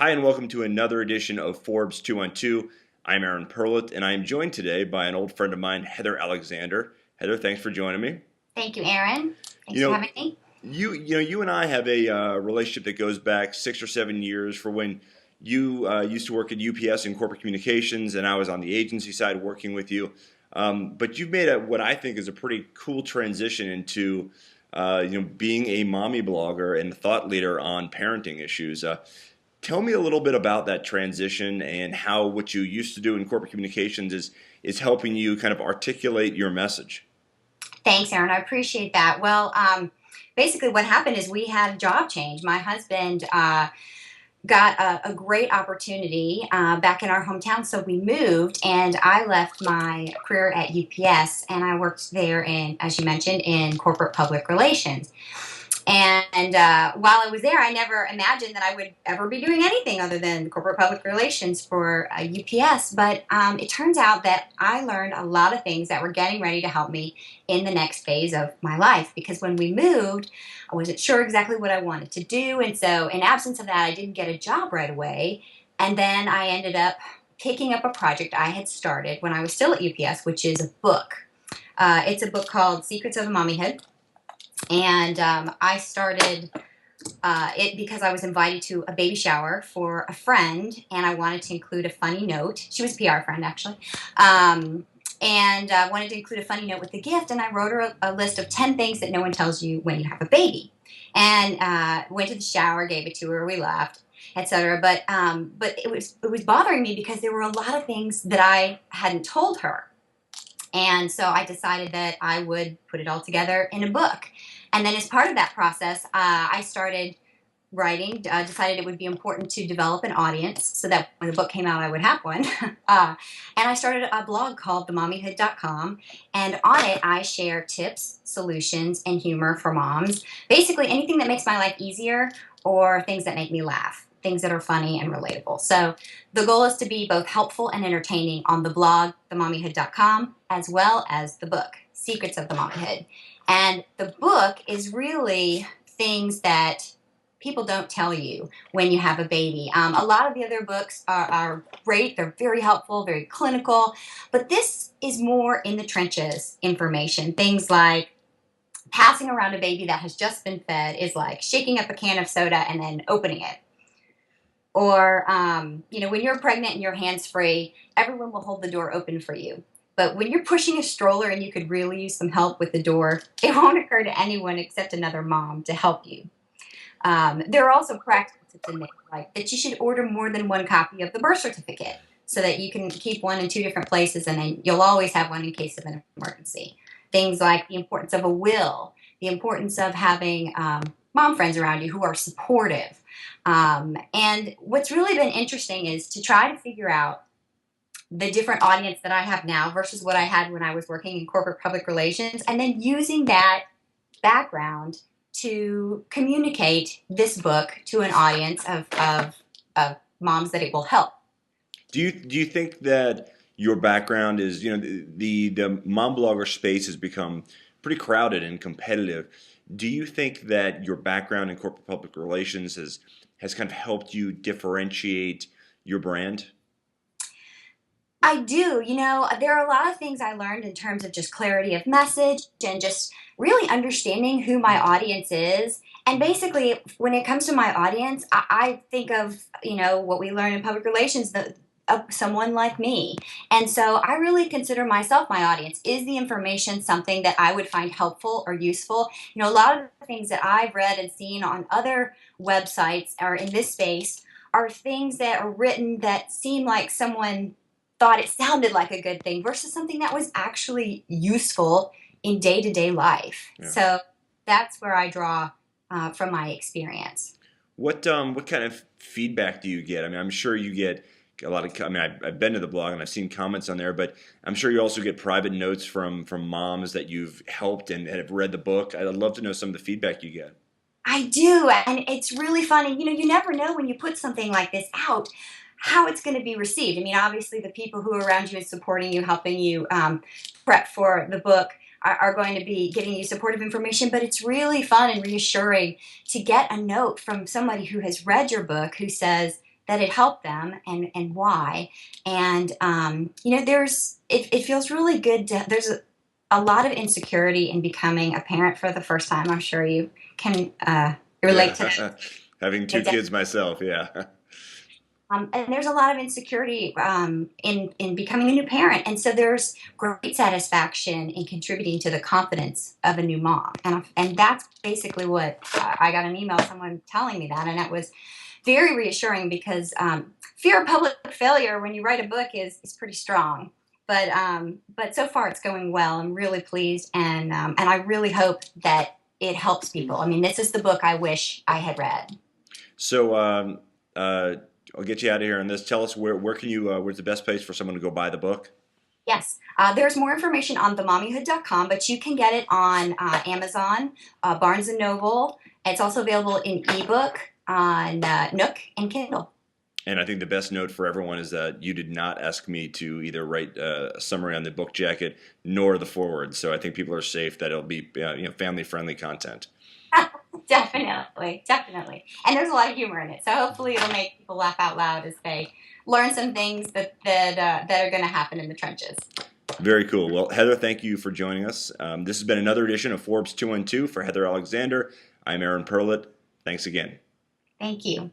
Hi, and welcome to another edition of Forbes Two on Two. I'm Aaron Perlut, and I am joined today by an old friend of mine, Heather Alexander. Heather, thanks for joining me. Thank you, Aaron. You Thanks for know, having me. you and I have a relationship that goes back 6 or 7 years. For when you used to work at UPS in corporate communications, and I was on the agency side working with you. But you've made what I think is a pretty cool transition into being a mommy blogger and thought leader on parenting issues. Tell me a little bit about that transition and how what you used to do in corporate communications is helping you kind of articulate your message. Thanks, Aaron. I appreciate that. Basically, what happened is we had a job change. My husband got a great opportunity back in our hometown, so we moved, and I left my career at UPS, and I worked there in, as you mentioned, in corporate public relations. And while I was there, I never imagined that I would ever be doing anything other than corporate public relations for UPS. But it turns out that I learned a lot of things that were getting ready to help me in the next phase of my life. Because when we moved, I wasn't sure exactly what I wanted to do. And so in absence of that, I didn't get a job right away. And then I ended up picking up a project I had started when I was still at UPS, which is a book. It's a book called Secrets of Mommyhood. And I started it because I was invited to a baby shower for a friend, and I wanted to include a funny note. She was a PR friend, actually. And wanted to include a funny note with the gift, and I wrote her a list of 10 things that no one tells you when you have a baby. And went to the shower, gave it to her, we left, etc. But it was bothering me because there were a lot of things that I hadn't told her. And so I decided that I would put it all together in a book. And then as part of that process, I started writing, decided it would be important to develop an audience so that when the book came out, I would have one. And I started a blog called themommyhood.com. And on it, I share tips, solutions, and humor for moms. Basically, anything that makes my life easier or things that make me laugh, things that are funny and relatable. So the goal is to be both helpful and entertaining on the blog, themommyhood.com, as well as the book, Secrets of the Mommyhood. And the book is really things that people don't tell you when you have a baby. A lot of the other books are great. They're very helpful, very clinical. But this is more in the trenches information. Things like passing around a baby that has just been fed is like shaking up a can of soda and then opening it. Or, when you're pregnant and your hand's free, everyone will hold the door open for you. But when you're pushing a stroller and you could really use some help with the door, it won't occur to anyone except another mom to help you. There are also practical tips in there, like that you should order more than one copy of the birth certificate so that you can keep one in two different places and then you'll always have one in case of an emergency. Things like the importance of a will, the importance of having mom friends around you who are supportive. And what's really been interesting is to try to figure out the different audience that I have now versus what I had when I was working in corporate public relations, and then using that background to communicate this book to an audience of moms that it will help. Do you think that your background is the mom blogger space has become pretty crowded and competitive? Do you think that your background in corporate public relations has kind of helped you differentiate your brand? I do. There are a lot of things I learned in terms of just clarity of message and just really understanding who my audience is. And basically, when it comes to my audience, I think of, what we learn in public relations, someone like me. And so I really consider myself my audience. Is the information something that I would find helpful or useful? A lot of the things that I've read and seen on other websites or in this space are things that are written that seem like someone thought it sounded like a good thing versus something that was actually useful in day-to-day life. Yeah. So that's where I draw from my experience. What kind of feedback do you get? I mean, I'm sure you get a lot of. I mean, I've been to the blog and I've seen comments on there, but I'm sure you also get private notes from moms that you've helped and have read the book. I'd love to know some of the feedback you get. I do, and it's really funny. You never know when you put something like this out how it's going to be received. I mean, obviously, the people who are around you and supporting you, helping you prep for the book are going to be giving you supportive information, but it's really fun and reassuring to get a note from somebody who has read your book who says, that it helped them and why. And, it feels really good there's a lot of insecurity in becoming a parent for the first time. I'm sure you can relate to Yeah. Having two that. kids myself, yeah. And there's a lot of insecurity in becoming a new parent, and so there's great satisfaction in contributing to the confidence of a new mom, and that's basically what I got an email someone telling me that, and that was very reassuring because fear of public failure when you write a book is pretty strong. But so far it's going well. I'm really pleased, and I really hope that it helps people. I mean, this is the book I wish I had read. So I'll get you out of here on this. Tell us where can you where's the best place for someone to go buy the book? Yes, there's more information on themommyhood.com, but you can get it on Amazon, Barnes and Noble. It's also available in ebook on Nook and Kindle. And I think the best note for everyone is that you did not ask me to either write a summary on the book jacket nor the foreword. So I think people are safe that it'll be family friendly content. Definitely, definitely. And there's a lot of humor in it, so hopefully it'll make people laugh out loud as they learn some things that are going to happen in the trenches. Very cool. Well, Heather, thank you for joining us. This has been another edition of Forbes 2 on 2 for Heather Alexander. I'm Aaron Perlut. Thanks again. Thank you.